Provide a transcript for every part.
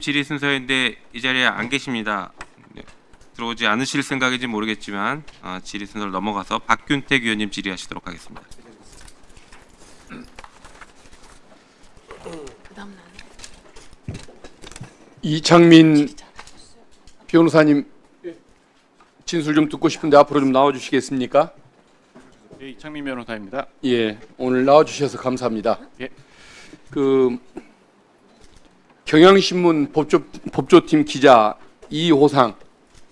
질의 순서인데 이 자리에 안 계십니다. 네, 들어오지 않으실 생각인지 모르겠지만 질의 순서를 넘어가서 박균택 의원님 질의하시도록 하겠습니다. 이창민 변호사님 진술 좀 듣고 싶은데 앞으로 좀 나와 주시겠습니까? 예, 이창민 변호사입니다. 예, 오늘 나와 주셔서 감사합니다. 예. 그 경향신문 법조팀 기자 이호상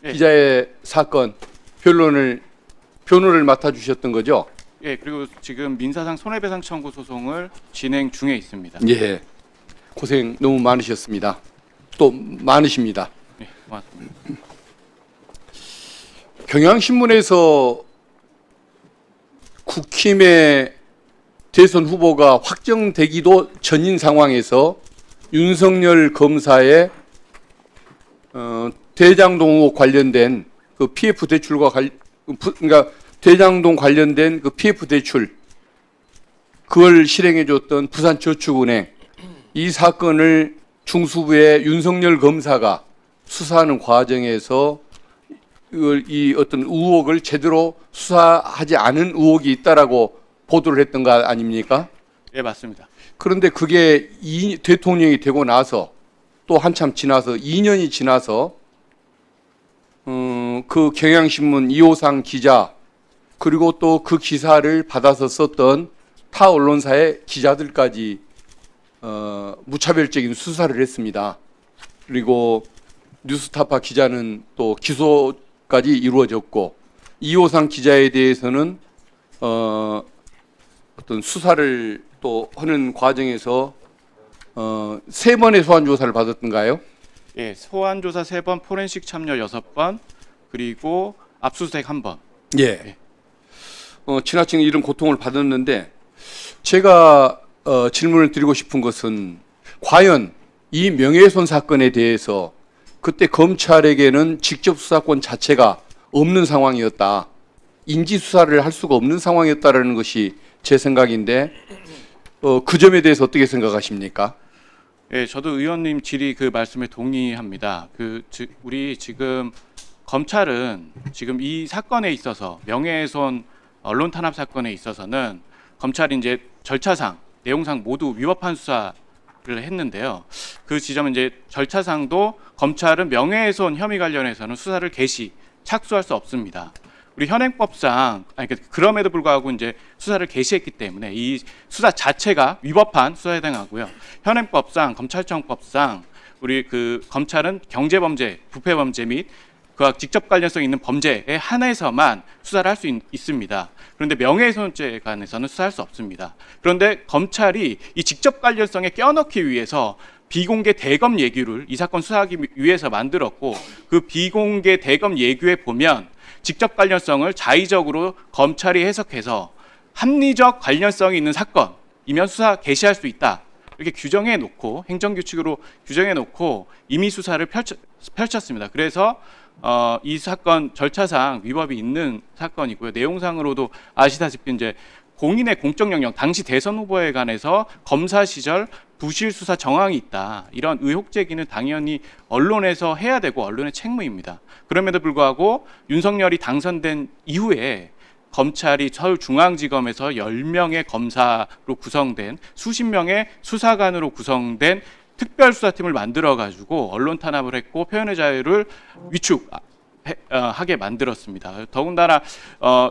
예. 기자의 사건 변론을 맡아 주셨던 거죠? 예, 그리고 지금 민사상 손해배상 청구 소송을 진행 중에 있습니다. 예. 고생 너무 많으셨습니다. 또 많으십니다. 예, 고맙습니다. 경향신문에서 국힘의 대선 후보가 확정되기도 전인 상황에서 윤석열 검사의 대장동 의혹 관련된 그 PF 대출과 그러니까 대장동 관련된 그 PF 대출 그걸 실행해 줬던 부산저축은행 이 사건을 중수부의 윤석열 검사가 수사하는 과정에서 이 어떤 의혹을 제대로 수사하지 않은 의혹이 있다라고 보도를 했던 거 아닙니까? 예, 맞습니다. 그런데 그게 대통령이 되고 나서 또 한참 지나서 2년이 지나서 그 경향신문 이호상 기자 그리고 또 그 기사를 받아서 썼던 타 언론사의 기자들까지 무차별적인 수사를 했습니다. 그리고 뉴스타파 기자는 또 기소까지 이루어졌고 이호상 기자에 대해서는 어떤 수사를 또 하는 과정에서 3번의 소환 조사를 받았던가요? 예, 소환 조사 3번, 포렌식 참여 6번, 그리고 압수수색 1번. 예. 지나친 이런 고통을 받았는데 제가 질문을 드리고 싶은 것은 과연 이 명예훼손 사건에 대해서 그때 검찰에게는 직접 수사권 자체가 없는 상황이었다. 인지 수사를 할 수가 없는 상황이었다라는 것이 제 생각인데 그 점에 대해서 어떻게 생각하십니까? 예, 저도 의원님 질의 그 말씀에 동의합니다. 우리 지금 검찰은 지금 이 사건에 있어서 명예훼손 언론 탄압 사건에 있어서는 검찰이 이제 절차상 내용상 모두 위법한 수사를 했는데요. 그 지점은 이제 절차상도 검찰은 명예훼손 혐의 관련해서는 수사를 개시 착수할 수 없습니다. 우리 현행법상 그럼에도 불구하고 이제 수사를 개시했기 때문에 이 수사 자체가 위법한 수사에 해당하고요. 현행법상 검찰청법상 우리 그 검찰은 경제범죄, 부패범죄 및 그와 직접 관련성 있는 범죄에 한해서만 수사를 할 수 있습니다. 그런데 명예훼손죄에 관해서는 수사할 수 없습니다. 그런데 검찰이 이 직접 관련성에 껴넣기 위해서 비공개 대검 예규를 이 사건 수사하기 위해서 만들었고 그 비공개 대검 예규에 보면 직접 관련성을 자의적으로 검찰이 해석해서 합리적 관련성이 있는 사건이면 수사 개시할 수 있다. 이렇게 규정해 놓고 행정규칙으로 규정해 놓고 임의 수사를 펼쳤습니다. 그래서 이 사건 절차상 위법이 있는 사건이고요. 내용상으로도 아시다시피 이제 공인의 공적 영역 당시 대선 후보에 관해서 검사 시절 부실 수사 정황이 있다. 이런 의혹 제기는 당연히 언론에서 해야 되고 언론의 책무입니다. 그럼에도 불구하고 윤석열이 당선된 이후에 검찰이 서울중앙지검에서 10명의 검사로 구성된 수십 명의 수사관으로 구성된 특별수사팀을 만들어가지고 언론 탄압을 했고 표현의 자유를 위축하게 만들었습니다. 더군다나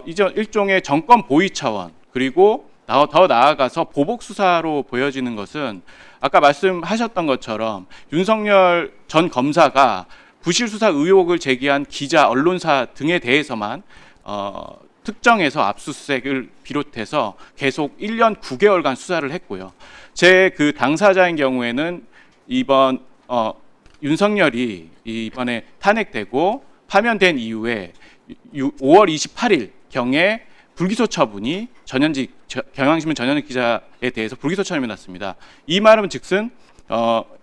이제 일종의 정권 보위 차원 그리고 더 나아가서 보복 수사로 보여지는 것은 아까 말씀하셨던 것처럼 윤석열 전 검사가 부실 수사 의혹을 제기한 기자, 언론사 등에 대해서만 특정해서 압수수색을 비롯해서 계속 1년 9개월간 수사를 했고요. 제 그 당사자인 경우에는 이번 윤석열이 이번에 탄핵되고 파면된 이후에 5월 28일 경에 불기소 처분이 경향신문 전현직 기자에 대해서 불기소 처분이 났습니다. 이 말은 즉슨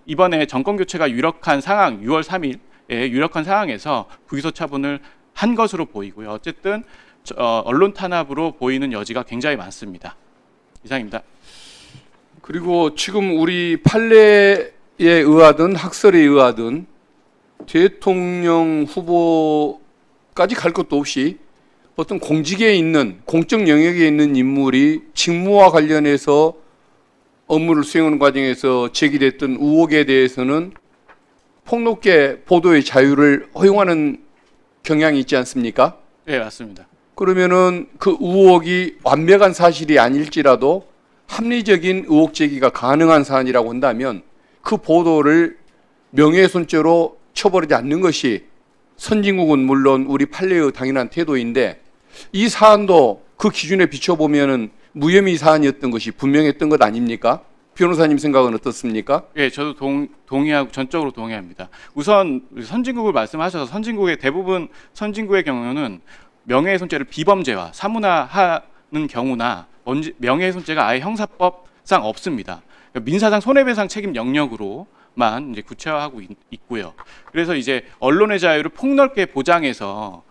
이번에 정권 교체가 유력한 상황 6월 3일에 유력한 상황에서 불기소 처분을 한 것으로 보이고요. 어쨌든 언론 탄압으로 보이는 여지가 굉장히 많습니다. 이상입니다. 그리고 지금 우리 판례 의하든 학설에 의하든 대통령 후보까지 갈 것도 없이 어떤 공직에 있는 공적 영역에 있는 인물이 직무와 관련해서 업무를 수행하는 과정에서 제기됐던 의혹에 대해서는 폭넓게 보도의 자유를 허용하는 경향이 있지 않습니까? 네, 맞습니다. 그러면은 그 의혹이 완벽한 사실이 아닐지라도 합리적인 의혹 제기가 가능한 사안이라고 한다면 그 보도를 명예훼손죄로 처벌하지 않는 것이 선진국은 물론 우리 판례의 당연한 태도인데 이 사안도 그 기준에 비춰보면은 무혐의 사안이었던 것이 분명했던 것 아닙니까? 변호사님 생각은 어떻습니까? 예, 저도 동의하고 전적으로 동의합니다. 우선 선진국을 말씀하셔서 선진국의 대부분 선진국의 경우는 명예훼손죄를 비범죄화, 사문화하는 경우나 명예훼손죄가 아예 형사법상 없습니다. 그러니까 민사상 손해배상 책임 영역으로만 이제 구체화하고 있고요. 그래서 이제 언론의 자유를 폭넓게 보장해서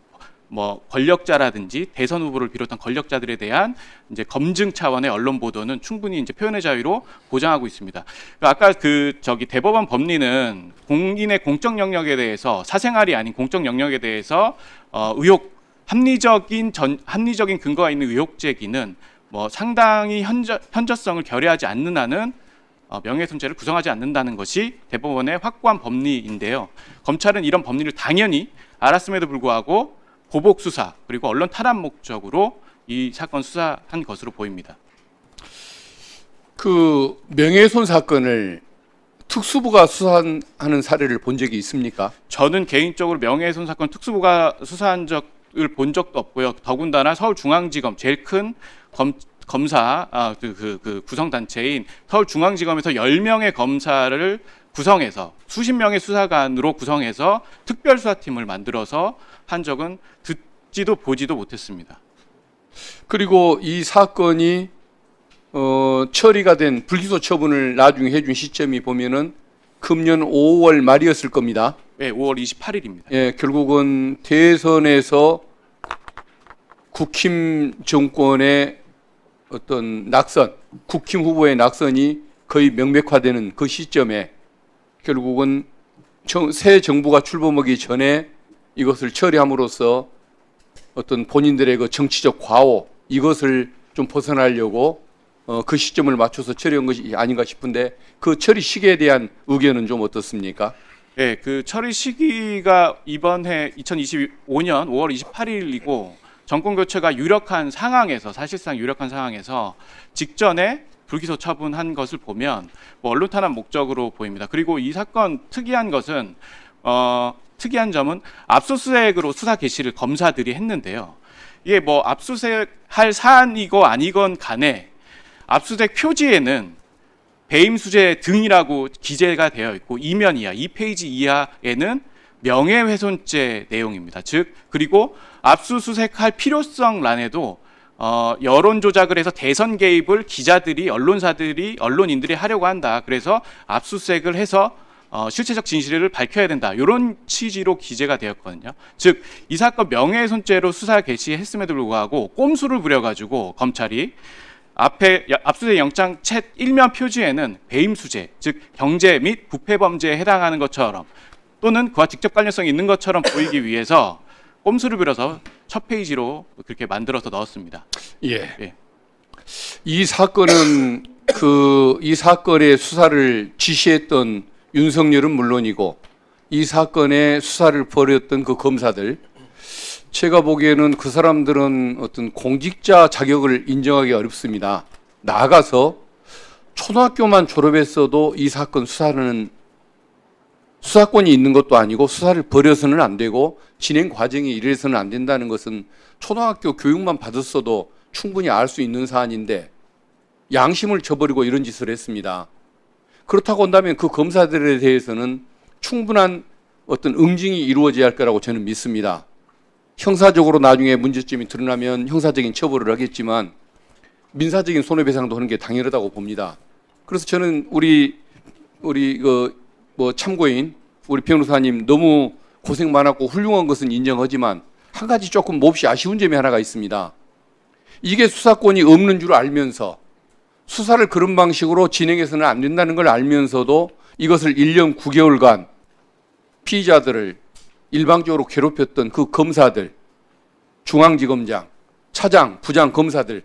뭐 권력자라든지 대선 후보를 비롯한 권력자들에 대한 이제 검증 차원의 언론 보도는 충분히 이제 표현의 자유로 보장하고 있습니다. 아까 대법원 법리는 공인의 공적 영역에 대해서 사생활이 아닌 공적 영역에 대해서 합리적인 근거가 있는 의혹 제기는 뭐 상당히 현저성을 결여하지 않는 한은 명예훼손죄를 구성하지 않는다는 것이 대법원의 확고한 법리인데요. 검찰은 이런 법리를 당연히 알았음에도 불구하고 보복 수사 그리고 언론 탄압 목적으로 이 사건 수사한 것으로 보입니다. 그 명예훼손 사건을 특수부가 수사하는 사례를 본 적이 있습니까? 저는 개인적으로 명예훼손 사건 특수부가 수사한 적을 본 적도 없고요. 더군다나 서울중앙지검 제일 큰 검사 구성 단체인 서울중앙지검에서 10명의 검사를 구성해서 수십 명의 수사관으로 구성해서 특별수사팀을 만들어서 한 적은 듣지도 보지도 못했습니다. 그리고 이 사건이 처리가 된 불기소 처분을 나중에 해준 시점이 보면은 금년 5월 말이었을 겁니다. 네, 5월 28일입니다. 예, 결국은 대선에서 국힘 정권의 어떤 낙선, 국힘 후보의 낙선이 거의 명백화되는 그 시점에 결국은 새 정부가 출범하기 전에 이것을 처리함으로써 어떤 본인들의 그 정치적 과오 이것을 좀 벗어나려고 그 시점을 맞춰서 처리한 것이 아닌가 싶은데 그 처리 시기에 대한 의견은 좀 어떻습니까? 네, 그 처리 시기가 이번 해 2025년 5월 28일이고 정권 교체가 사실상 유력한 상황에서 직전에 불기소 처분한 것을 보면 뭐 언론 탄압 목적으로 보입니다. 그리고 이 사건 특이한 점은 압수수색으로 수사 개시를 검사들이 했는데요. 이게 뭐 압수수색할 사안이고 아니건 간에 압수수색 표지에는 배임 수재 등이라고 기재가 되어 있고 2면 이하, 2페이지 이하에는 명예훼손죄 내용입니다. 그리고 압수수색할 필요성란에도 여론 조작을 해서 대선 개입을 기자들이, 언론인들이 하려고 한다. 그래서 압수수색을 해서 실체적 진실을 밝혀야 된다. 이런 취지로 기재가 되었거든요. 즉, 이 사건 명예훼손죄로 수사 개시했음에도 불구하고 꼼수를 부려가지고 검찰이 앞에 압수수색 영장 챗 1면 표지에는 배임 수재, 즉 경제 및 부패 범죄에 해당하는 것처럼 또는 그와 직접 관련성이 있는 것처럼 보이기 위해서 꼼수를 부려서 첫 페이지로 그렇게 만들어서 넣었습니다. 예. 이 사건은 이 사건의 수사를 지시했던 윤석열은 물론이고 이 사건의 수사를 벌였던 그 검사들 제가 보기에는 그 사람들은 어떤 공직자 자격을 인정하기 어렵습니다. 나아가서 초등학교만 졸업했어도 이 사건 수사권이 있는 것도 아니고 수사를 벌여서는 안 되고 진행 과정이 이래서는 안 된다는 것은 초등학교 교육만 받았어도 충분히 알 수 있는 사안인데 양심을 저버리고 이런 짓을 했습니다. 그렇다고 한다면 그 검사들에 대해서는 충분한 어떤 응징이 이루어져야 할 거라고 저는 믿습니다. 형사적으로 나중에 문제점이 드러나면 형사적인 처벌을 하겠지만 민사적인 손해배상도 하는 게 당연하다고 봅니다. 그래서 저는 우리 참고인 우리 변호사님 너무 고생 많았고 훌륭한 것은 인정하지만 한 가지 조금 몹시 아쉬운 점이 하나가 있습니다. 이게 수사권이 없는 줄 알면서 수사를 그런 방식으로 진행해서는 안 된다는 걸 알면서도 이것을 1년 9개월간 피의자들을 일방적으로 괴롭혔던 그 검사들, 중앙지검장, 차장, 부장 검사들,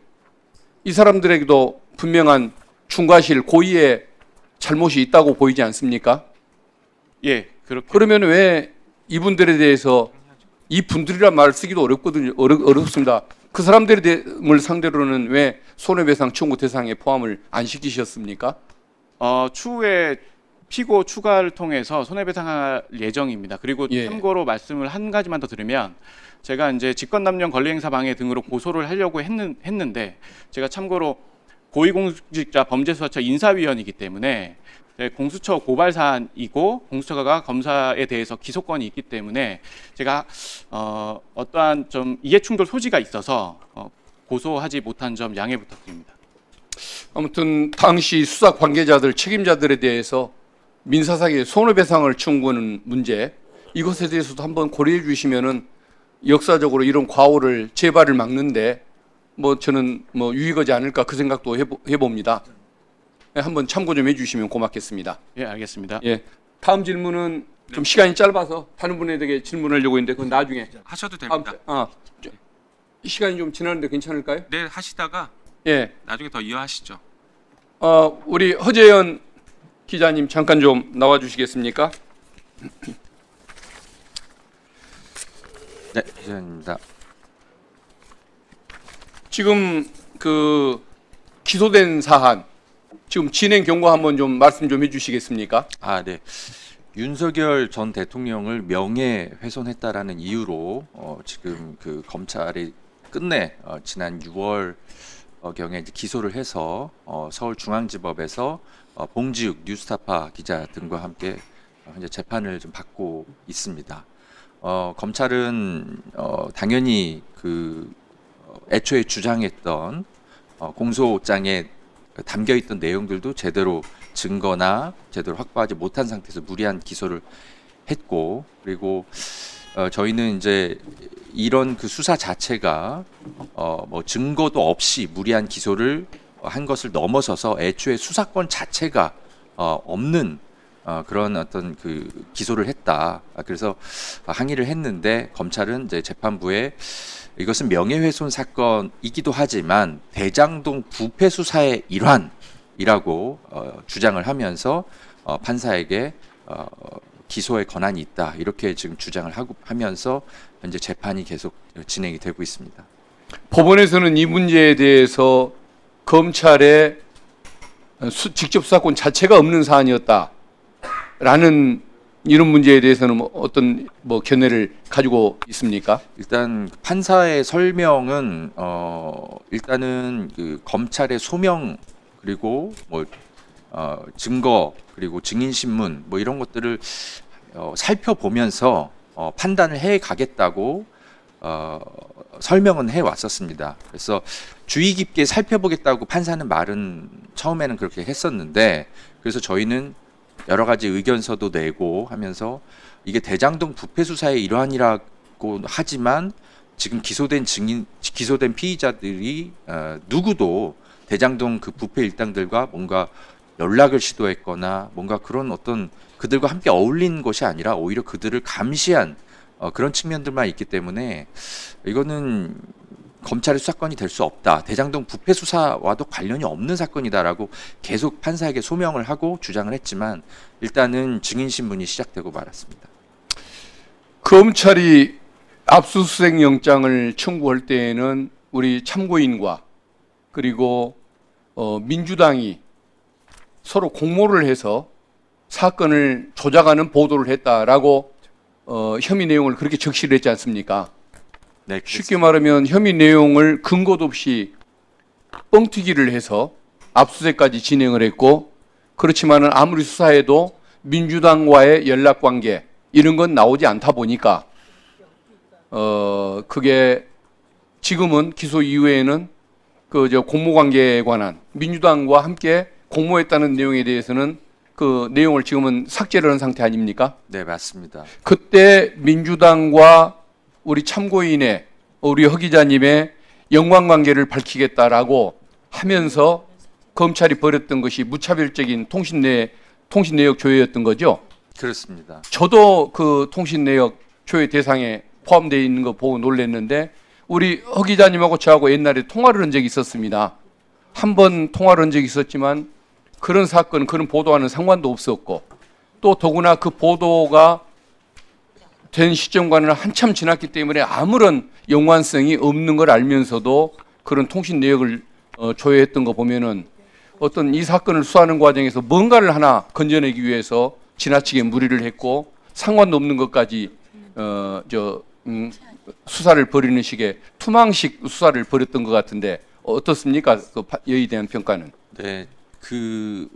이 사람들에게도 분명한 충과실 고의의 잘못이 있다고 보이지 않습니까? 예, 그렇게. 그러면 왜 이분들에 대해서 이분들이란 말 쓰기도 어렵습니다. 그 사람들을 상대로는 왜 손해배상 청구 대상에 포함을 안 시키셨습니까? 추후에 피고 추가를 통해서 손해배상할 예정입니다. 그리고 예. 참고로 말씀을 한 가지만 더 드리면 제가 이제 직권남용 권리행사 방해 등으로 고소를 하려고 했는데 제가 참고로 고위공직자 범죄수사처 인사위원이기 때문에 공수처 고발 사안이고 공수처가 검사에 대해서 기소권이 있기 때문에 제가 어떠한 좀 이해충돌 소지가 있어서 고소하지 못한 점 양해 부탁드립니다. 아무튼 당시 수사 관계자들 책임자들에 대해서 민사상의 손해배상을 청구하는 문제, 이것에 대해서도 한번 고려해 주시면은 역사적으로 이런 과오를 재발을 막는데 뭐 저는 뭐 유익하지 않을까 그 생각도 해봅니다. 한번 참고 좀 해주시면 고맙겠습니다. 예, 알겠습니다. 예, 다음 질문은 좀 시간이 짧아서 다른 분에게 질문하려고 했는데 그건 나중에 하셔도 됩니다. 시간이 좀 지나는데 괜찮을까요? 네, 하시다가 예, 나중에 더 이어하시죠. 우리 허재현 기자님 잠깐 좀 나와 주시겠습니까? 네, 기자입니다. 지금 그 기소된 사안 지금 진행 경과 한번 좀 말씀 좀 해주시겠습니까? 네. 윤석열 전 대통령을 명예훼손했다라는 이유로 지금 그 검찰이 끝내 지난 6월 경에 이제 기소를 해서 서울중앙지법에서 봉지욱 뉴스타파 기자 등과 함께 현재 재판을 좀 받고 있습니다. 검찰은 당연히 그 애초에 주장했던 공소장에 담겨 있던 내용들도 제대로 증거나 제대로 확보하지 못한 상태에서 무리한 기소를 했고, 그리고 저희는 이제 이런 그 수사 자체가 뭐 증거도 없이 무리한 기소를 한 것을 넘어서서 애초에 수사권 자체가 없는 그런 어떤 그 기소를 했다. 그래서 항의를 했는데 검찰은 이제 재판부에 이것은 명예훼손 사건이기도 하지만 대장동 부패 수사의 일환이라고 주장을 하면서 판사에게 기소의 권한이 있다 이렇게 지금 주장을 하면서 현재 재판이 계속 진행이 되고 있습니다. 법원에서는 이 문제에 대해서 검찰의 직접 수사권 자체가 없는 사안이었다라는 이런 문제에 대해서는 어떤 견해를 가지고 있습니까? 일단 판사의 설명은 일단은 그 검찰의 소명 그리고 증거 그리고 증인 신문 이런 것들을 살펴보면서 판단을 해 가겠다고 설명은 해 왔었습니다. 그래서 주의 깊게 살펴보겠다고 판사는 말은 처음에는 그렇게 했었는데, 그래서 저희는 여러 가지 의견서도 내고 하면서 이게 대장동 부패 수사의 일환이라고 하지만 지금 기소된 피의자들이 누구도 대장동 그 부패 일당들과 뭔가 연락을 시도했거나 뭔가 그런 어떤 그들과 함께 어울린 것이 아니라 오히려 그들을 감시한 그런 측면들만 있기 때문에 이거는 검찰의 수사권이 될 수 없다. 대장동 부패 수사와도 관련이 없는 사건이다라고 계속 판사에게 소명을 하고 주장을 했지만 일단은 증인 신문이 시작되고 말았습니다. 검찰이 압수수색 영장을 청구할 때에는 우리 참고인과 그리고 민주당이 서로 공모를 해서 사건을 조작하는 보도를 했다라고 혐의 내용을 그렇게 적시를 했지 않습니까? 네, 쉽게 말하면 혐의 내용을 근거도 없이 뻥튀기를 해서 압수수색까지 진행을 했고, 그렇지만은 아무리 수사해도 민주당과의 연락관계 이런 건 나오지 않다 보니까 그게 지금은 기소 이후에는 공모관계에 관한 민주당과 함께 공모했다는 내용에 대해서는 그 내용을 지금은 삭제를 한 상태 아닙니까? 네, 맞습니다. 그때 민주당과 우리 참고인의 우리 허 기자님의 연관관계를 밝히겠다라고 하면서 검찰이 벌였던 것이 무차별적인 통신 내 통신 내역 조회였던 거죠. 그렇습니다. 저도 그 통신 내역 조회 대상에 포함되어 있는 거 보고 놀랐는데 우리 허 기자님하고 저하고 옛날에 통화를 한 적이 있었습니다. 한 번 통화를 한 적이 있었지만 그런 사건, 그런 보도와는 상관도 없었고 또 더구나 그 보도가 된 시점과는 한참 지났기 때문에 아무런 연관성이 없는 걸 알면서도 그런 통신 내역을 조회했던 거 보면은 어떤 이 사건을 수사하는 과정에서 뭔가를 하나 건져내기 위해서 지나치게 무리를 했고 상관도 없는 것까지 수사를 벌이는 식의 투망식 수사를 벌였던 것 같은데 어떻습니까? 그 여에 대한 평가는? 네, 그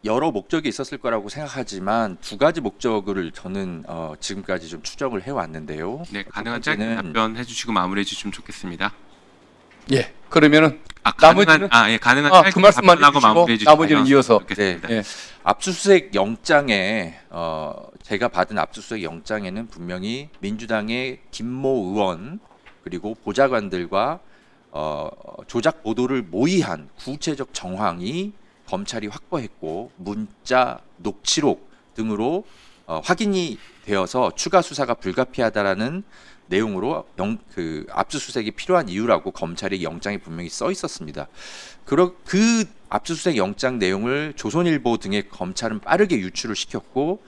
여러 목적이 있었을 거라고 생각하지만 두 가지 목적을 저는 지금까지 좀 추정을 해왔는데요. 네, 가능한 짧게 번째는- 답변해 주시고 마무리해 주시면 좋겠습니다. 예. 그러면은 가능한 나머지는? 가능한 그 짧게 말씀만 답변하고 해주시고 마무리해 주시면 나머지는 이어서. 좋겠습니다. 예. 압수수색 영장에 제가 받은 압수수색 영장에는 분명히 민주당의 김모 의원 그리고 보좌관들과 조작 보도를 모의한 구체적 정황이 검찰이 확보했고 문자, 녹취록 등으로 확인이 되어서 추가 수사가 불가피하다라는 내용으로 그 압수수색이 필요한 이유라고 검찰의 영장에 분명히 써 있었습니다. 그 압수수색 영장 내용을 조선일보 등의 검찰은 빠르게 유출을 시켰고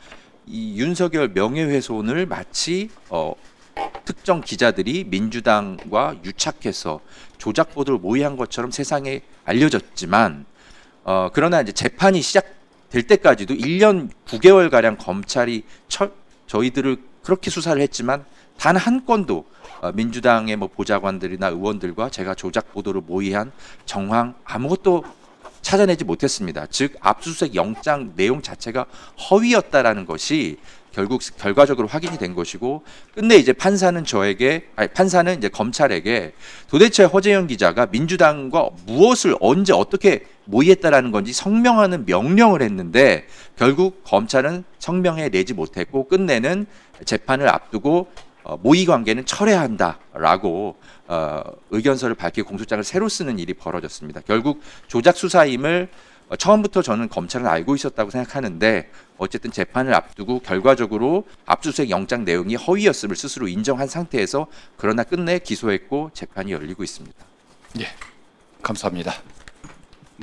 이 윤석열 명예훼손을 마치 특정 기자들이 민주당과 유착해서 조작 보도를 모의한 것처럼 세상에 알려졌지만 그러나 이제 재판이 시작될 때까지도 1년 9개월 가량 검찰이 저희들을 그렇게 수사를 했지만 단 한 건도 민주당의 뭐 보좌관들이나 의원들과 제가 조작 보도를 모의한 정황 아무것도 찾아내지 못했습니다. 즉 압수수색 영장 내용 자체가 허위였다라는 것이 결국 결과적으로 확인이 된 것이고 끝내 이제 판사는 이제 검찰에게 도대체 허재현 기자가 민주당과 무엇을 언제 어떻게 모의했다라는 건지 성명하는 명령을 했는데 결국 검찰은 성명해 내지 못했고 끝내는 재판을 앞두고 모의 관계는 철회한다라고 의견서를 밝히고 공소장을 새로 쓰는 일이 벌어졌습니다. 결국 조작 수사임을 처음부터 저는 검찰은 알고 있었다고 생각하는데 어쨌든 재판을 앞두고 결과적으로 압수수색 영장 내용이 허위였음을 스스로 인정한 상태에서 그러나 끝내 기소했고 재판이 열리고 있습니다. 예. 감사합니다.